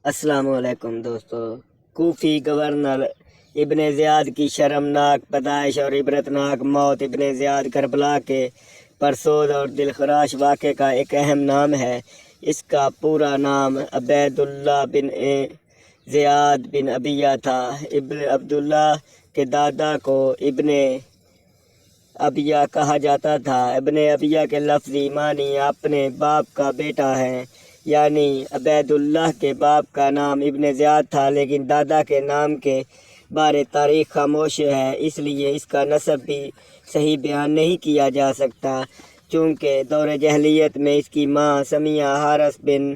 السلام علیکم دوستو۔ کوفی گورنر ابن زیاد کی شرمناک پیدائش اور عبرتناک موت۔ ابن زیاد کربلا کے پرسود اور دلخراش واقعے کا ایک اہم نام ہے۔ اس کا پورا نام عبید اللہ بن زیاد بن ابیہ تھا۔ ابن عبداللہ کے دادا کو ابن ابیہ کہا جاتا تھا۔ ابن ابیہ کے لفظی معنی اپنے باپ کا بیٹا ہے، یعنی عبید اللہ کے باپ کا نام ابن زیاد تھا، لیکن دادا کے نام کے بارے تاریخ خاموش ہے، اس لیے اس کا نسب بھی صحیح بیان نہیں کیا جا سکتا۔ چونکہ دور جاہلیت میں اس کی ماں سمیہ حارث بن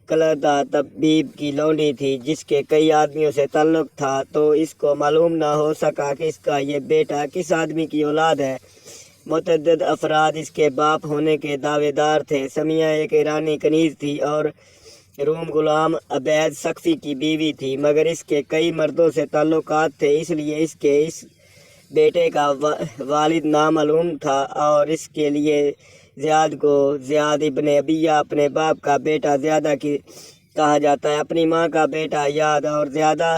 کلدہ طبیب کی لونڈی تھی، جس کے کئی آدمیوں سے تعلق تھا، تو اس کو معلوم نہ ہو سکا کہ اس کا یہ بیٹا کس آدمی کی اولاد ہے۔ متعدد افراد اس کے باپ ہونے کے دعوے دار تھے۔ سمیہ ایک ایرانی کنیز تھی اور روم غلام عبید سقفی کی بیوی تھی، مگر اس کے کئی مردوں سے تعلقات تھے، اس لیے اس بیٹے کا والد نامعلوم تھا، اور اس کے لیے زیاد کو زیاد ابن ابیہ اپنے باپ کا بیٹا زیادہ کہا جاتا ہے۔ اپنی ماں کا بیٹا یاد اور زیادہ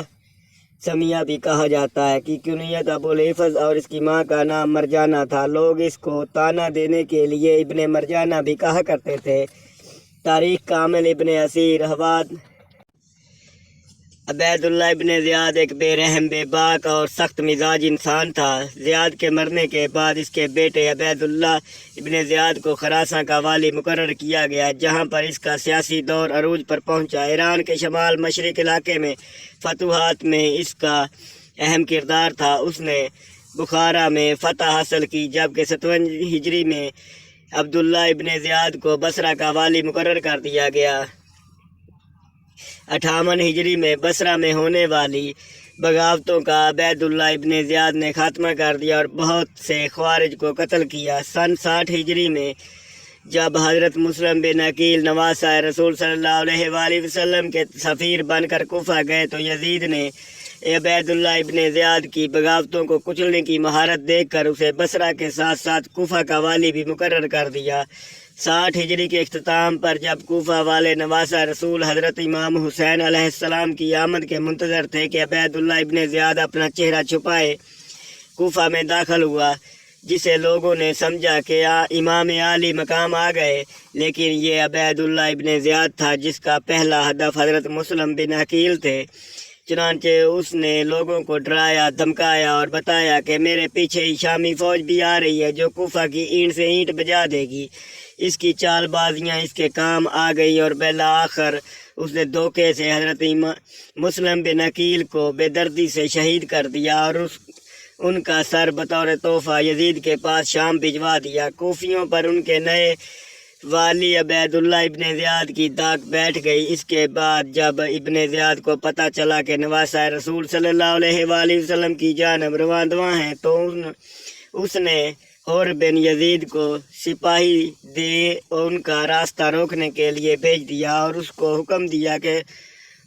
سمیہ بھی کہا جاتا ہے، کی کنیت ابو الحفظ اور اس کی ماں کا نام مرجانہ تھا۔ لوگ اس کو طعنہ دینے کے لیے ابن مرجانہ بھی کہا کرتے تھے۔ تاریخ کامل ابن اسیر حواد عبید اللہ ابن زیاد ایک بے رحم، بے باک اور سخت مزاج انسان تھا۔ زیاد کے مرنے کے بعد اس کے بیٹے عبید اللہ ابن زیاد کو خراساں کا والی مقرر کیا گیا، جہاں پر اس کا سیاسی دور عروج پر پہنچا۔ ایران کے شمال مشرق علاقے میں فتوحات میں اس کا اہم کردار تھا۔ اس نے بخارا میں فتح حاصل کی، جبکہ 57 ہجری میں عبداللہ ابن زیاد کو بصرہ کا والی مقرر کر دیا گیا۔ 58 ہجری میں بصرہ میں ہونے والی بغاوتوں کا عبید اللہ ابن زیاد نے خاتمہ کر دیا اور بہت سے خوارج کو قتل کیا۔ سن 60 ہجری میں جب حضرت مسلم بن عقیل نواسہ رسول صلی اللہ علیہ وآلہ وسلم کے سفیر بن کر کوفہ گئے، تو یزید نے عبید اللہ ابن زیاد کی بغاوتوں کو کچلنے کی مہارت دیکھ کر اسے بصرہ کے ساتھ ساتھ کوفہ کا والی بھی مقرر کر دیا۔ 60 ہجری کے اختتام پر جب کوفہ والے نواسہ رسول حضرت امام حسین علیہ السلام کی آمد کے منتظر تھے کہ عبید اللہ ابن زیاد اپنا چہرہ چھپائے، کوفہ میں داخل ہوا، جسے لوگوں نے سمجھا کہ امام عالی مقام آ گئے، لیکن یہ عبید اللہ ابن زیاد تھا، جس کا پہلا ہدف حضرت مسلم بن عقیل تھے۔ چنانچہ اس نے لوگوں کو ڈرایا، دھمکایا اور بتایا کہ میرے پیچھے شامی فوج بھی آ رہی ہے جو کوفہ کی اینٹ سے اینٹ بجا دے گی۔ اس کی چال بازیاں اس کے کام آ گئی اور بالآخر اس نے دھوکے سے حضرت مسلم بن عقیل کو بے دردی سے شہید کر دیا اور ان کا سر بطور تحفہ یزید کے پاس شام بھجوا دیا۔ کوفیوں پر ان کے نئے والی عبید اللہ ابن زیاد کی داغ بیٹھ گئی۔ اس کے بعد جب ابن زیاد کو پتہ چلا کہ نواسہ رسول صلی اللہ علیہ وآلہ وسلم کی جانب رواں دواں ہیں، تو اس نے حر بن یزید کو سپاہی دے ان کا راستہ روکنے کے لیے بھیج دیا اور اس کو حکم دیا کہ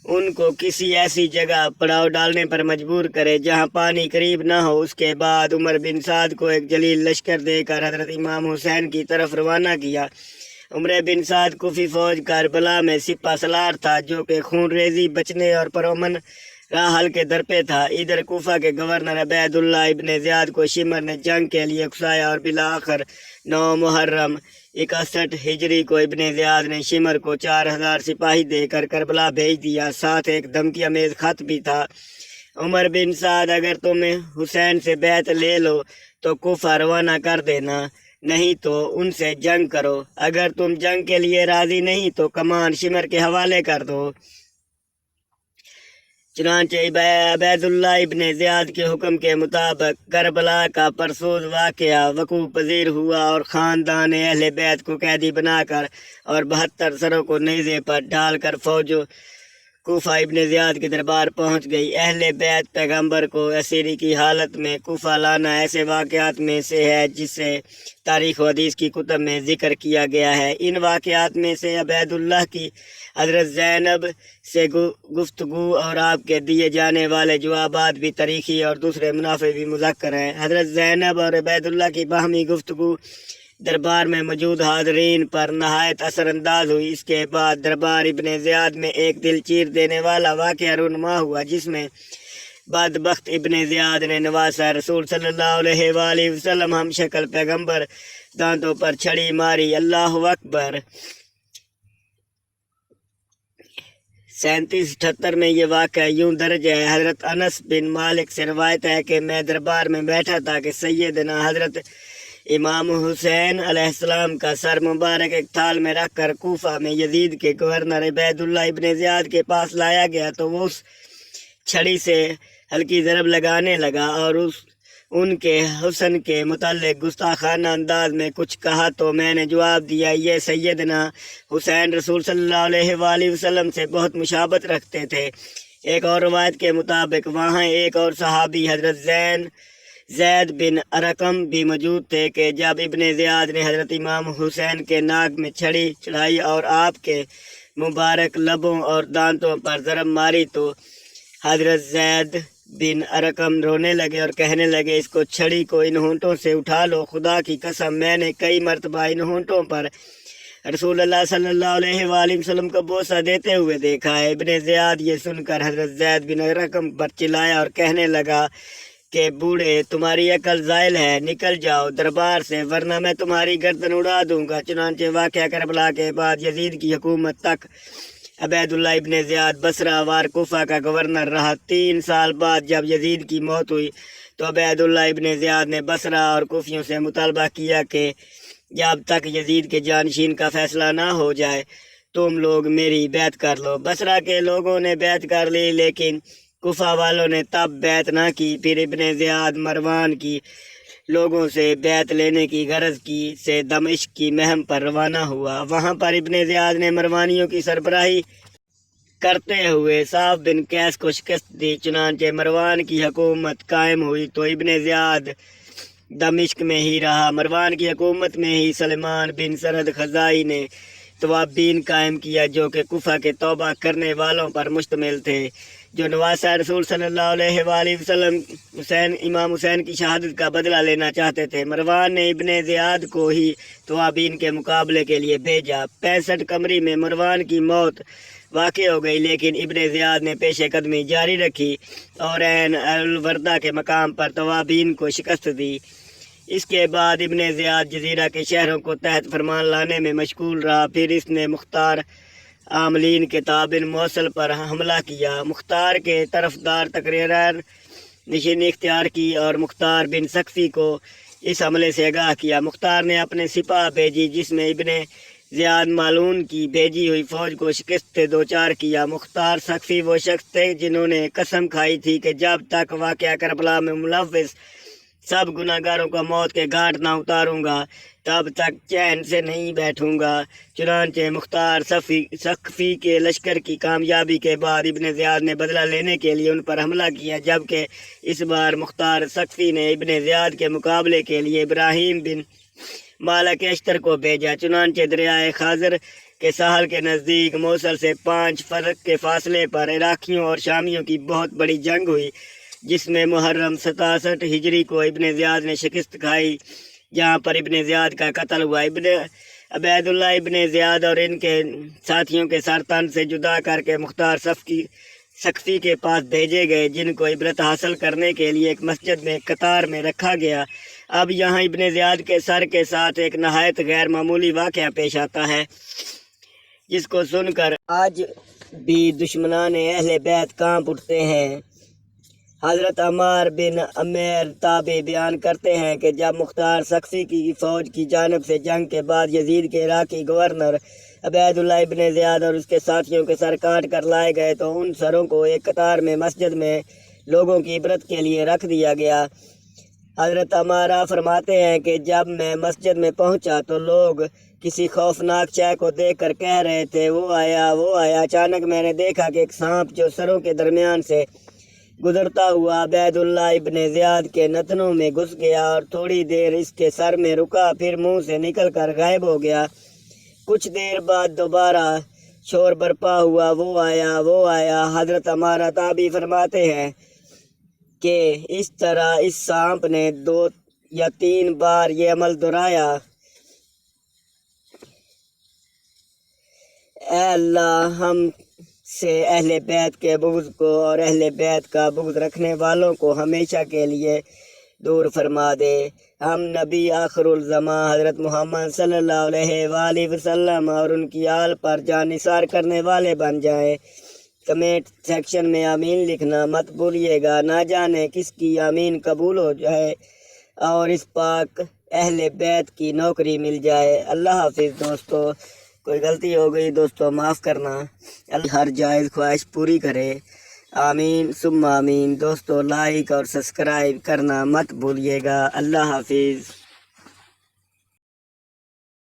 ان کو کسی ایسی جگہ پڑاؤ ڈالنے پر مجبور کرے جہاں پانی قریب نہ ہو۔ اس کے بعد عمر بن سعد کو ایک جلیل لشکر دے کر حضرت امام حسین کی طرف روانہ کیا۔ عمر بن سعد کوفی فوج کربلا میں سپہ سالار تھا، جو کہ خون ریزی بچنے اور پرامن راہ حل کے در پہ تھا۔ ادھر کوفہ کے گورنر عبید اللہ ابن زیاد کو شمر نے جنگ کے لیے اکسایا اور بالآخر 9 محرم 61 ہجری کو ابن زیاد نے شمر کو 4000 سپاہی دے کر کربلا بھیج دیا، ساتھ ایک دھمکی آمیز خط بھی تھا۔ عمر بن سعد، اگر تم حسین سے بیعت لے لو تو کوفہ روانہ کر دینا، نہیں تو ان سے جنگ کرو، اگر تم جنگ کے لیے راضی نہیں تو کمان شمر کے حوالے کر دو۔ چنانچہ عبید اللہ ابن زیاد کے حکم کے مطابق کربلا کا پرسود واقعہ وقوع پذیر ہوا اور خاندان اہل بیت کو قیدی بنا کر اور 72 سروں کو نیزے پر ڈال کر فوج کوفہ ابن زیاد کے دربار پہنچ گئی۔ اہل بیت پیغمبر کو اسیری کی حالت میں کوفہ لانا ایسے واقعات میں سے ہے جسے تاریخ و حدیث کی کتب میں ذکر کیا گیا ہے۔ ان واقعات میں سے عبید اللہ کی حضرت زینب سے گفتگو اور آپ کے دیے جانے والے جوابات بھی تاریخی اور دوسرے منافع بھی مذکر ہیں۔ حضرت زینب اور عبید اللہ کی باہمی گفتگو دربار میں موجود حاضرین پر نہایت اثر انداز ہوئی۔ اس کے بعد دربار ابن زیاد میں ایک دل چیر دینے والا واقعہ رونما ہوا، جس میں بدبخت ابن زیاد نے نواسہ رسول صلی اللہ علیہ وآلہ وسلم ہم شکل پیغمبر دانتوں پر چھڑی ماری۔ اللہ اکبر۔ 3778 میں یہ واقعہ یوں درج ہے۔ حضرت انس بن مالک سے روایت ہے کہ میں دربار میں بیٹھا تھا کہ سیدنا حضرت امام حسین علیہ السلام کا سر مبارک ایک تھال میں رکھ کر کوفہ میں یزید کے گورنر عبید اللہ ابن زیاد کے پاس لایا گیا تو وہ اس چھڑی سے ہلکی ضرب لگانے لگا اور ان کے حسن کے متعلق گستاخانہ انداز میں کچھ کہا تو میں نے جواب دیا، یہ سیدنا حسین رسول صلی اللہ علیہ وآلہ وسلم سے بہت مشابہت رکھتے تھے۔ ایک اور روایت کے مطابق وہاں ایک اور صحابی حضرت زید بن ارقم بھی موجود تھے کہ جب ابن زیاد نے حضرت امام حسین کے ناک میں چھڑی چڑھائی اور آپ کے مبارک لبوں اور دانتوں پر ضرب ماری تو حضرت زید بن ارقم رونے لگے اور کہنے لگے، اس کو چھڑی کو ان ہونٹوں سے اٹھا لو، خدا کی قسم میں نے کئی مرتبہ ان ہونٹوں پر رسول اللہ صلی اللہ علیہ وآلہ وسلم کو بوسہ دیتے ہوئے دیکھا ہے۔ ابن زیاد یہ سن کر حضرت زید بن ارقم پر چلایا اور کہنے لگا کہ بوڑھے، تمہاری عقل زائل ہے، نکل جاؤ دربار سے ورنہ میں تمہاری گردن اڑا دوں گا۔ چنانچہ واقعہ کربلا کے بعد یزید کی حکومت تک عبید اللہ ابن زیاد بصرہ وار کوفہ کا گورنر رہا۔ 3 سال بعد جب یزید کی موت ہوئی تو عبید اللہ ابن زیاد نے بصرہ اور کوفیوں سے مطالبہ کیا کہ جب تک یزید کے جانشین کا فیصلہ نہ ہو جائے تم لوگ میری بیعت کر لو۔ بصرہ کے لوگوں نے بیعت کر لی لیکن کوفہ والوں نے تب بیعت نہ کی۔ پھر ابن زیاد مروان کی لوگوں سے بیعت لینے کی غرض سے دمشق کی مہم پر روانہ ہوا۔ وہاں پر ابن زیاد نے مروانیوں کی سربراہی کرتے ہوئے صاف بن قیس کو شکست دی۔ چنانچہ مروان کی حکومت قائم ہوئی تو ابن زیاد دمشق میں ہی رہا۔ مروان کی حکومت میں ہی سلیمان بن سرد خزائی نے توابین قائم کیا جو کہ کوفہ کے توبہ کرنے والوں پر مشتمل تھے، جو نواسہ رسول صلی اللہ علیہ وآلہ وسلم امام حسین کی شہادت کا بدلہ لینا چاہتے تھے۔ مروان نے ابن زیاد کو ہی توابین کے مقابلے کے لیے بھیجا۔ 65 قمری میں مروان کی موت واقع ہو گئی لیکن ابن زیاد نے پیش قدمی جاری رکھی اور عین الوردہ کے مقام پر توابین کو شکست دی۔ اس کے بعد ابن زیاد جزیرہ کے شہروں کو تحت فرمان لانے میں مشغول رہا۔ پھر اس نے مختار عاملین کے تابع موصل پر حملہ کیا، مختار کے طرفدار تقریران نشینی اختیار کی اور مختار بن سقفی کو اس حملے سے آگاہ کیا۔ مختار نے اپنے سپاہ بھیجی جس میں ابن زیاد مالون کی بھیجی ہوئی فوج کو شکست سے دوچار کیا۔ مختار سقفی وہ شخص تھے جنہوں نے قسم کھائی تھی کہ جب تک واقعہ کربلا میں ملوث سب گناہ گاروں کو موت کے گھاٹ نہ اتاروں گا تب تک چین سے نہیں بیٹھوں گا۔ چنانچہ مختار سقفی کے لشکر کی کامیابی کے بعد ابن زیاد نے بدلہ لینے کے لیے ان پر حملہ کیا، جبکہ اس بار مختار سقفی نے ابن زیاد کے مقابلے کے لیے ابراہیم بن مالک اشتر کو بھیجا۔ چنانچہ دریائے خاضر کے ساحل کے نزدیک موصل سے 5 فرق کے فاصلے پر عراقیوں اور شامیوں کی بہت بڑی جنگ ہوئی، جس میں محرم 67 ہجری کو ابن زیاد نے شکست کھائی، جہاں پر ابن زیاد کا قتل ہوا۔ عبید اللہ ابن زیاد اور ان کے ساتھیوں کے سر تن سے جدا کر کے مختار سقفی کے پاس بھیجے گئے، جن کو عبرت حاصل کرنے کے لیے ایک مسجد میں قطار میں رکھا گیا۔ اب یہاں ابن زیاد کے سر کے ساتھ ایک نہایت غیر معمولی واقعہ پیش آتا ہے، جس کو سن کر آج بھی دشمنان اہل بیت کانپ اٹھتے ہیں۔ حضرت عمار بن عمیر تابعی بیان کرتے ہیں کہ جب مختار سقفی کی فوج کی جانب سے جنگ کے بعد یزید کے عراقی گورنر عبید اللہ ابن زیاد اور اس کے ساتھیوں کے سر کاٹ کر لائے گئے تو ان سروں کو ایک قطار میں مسجد میں لوگوں کی عبرت کے لیے رکھ دیا گیا۔ حضرت عمارہ فرماتے ہیں کہ جب میں مسجد میں پہنچا تو لوگ کسی خوفناک شے کو دیکھ کر کہہ رہے تھے، وہ آیا وہ آیا۔ اچانک میں نے دیکھا کہ ایک سانپ جو سروں کے درمیان سے گزرتا ہوا عبید اللہ ابن زیاد کے نتنوں میں گھس گیا اور تھوڑی دیر اس کے سر میں رکا، پھر منہ سے نکل کر غائب ہو گیا۔ کچھ دیر بعد دوبارہ شور برپا ہوا، وہ آیا وہ آیا۔ حضرت عمارہ تابعی فرماتے ہیں کہ اس طرح اس سانپ نے 2 یا 3 بار یہ عمل دہرایا۔ اے اللہ ہم سے اہل بیت کے بغض کو اور اہل بیت کا بغض رکھنے والوں کو ہمیشہ کے لیے دور فرما دے۔ ہم نبی آخر الزماں حضرت محمد صلی اللہ علیہ وآلہ وسلم اور ان کی آل پر جان نثار کرنے والے بن جائیں۔ کمنٹ سیکشن میں آمین لکھنا مت بھولیے گا، نہ جانے کس کی آمین قبول ہو جائے اور اس پاک اہل بیت کی نوکری مل جائے۔ اللہ حافظ دوستو، کوئی غلطی ہو گئی دوستو معاف کرنا، اللہ ہر جائز خواہش پوری کرے، آمین ثم آمین۔ دوستو لائک اور سبسکرائب کرنا مت بھولیے گا۔ اللہ حافظ۔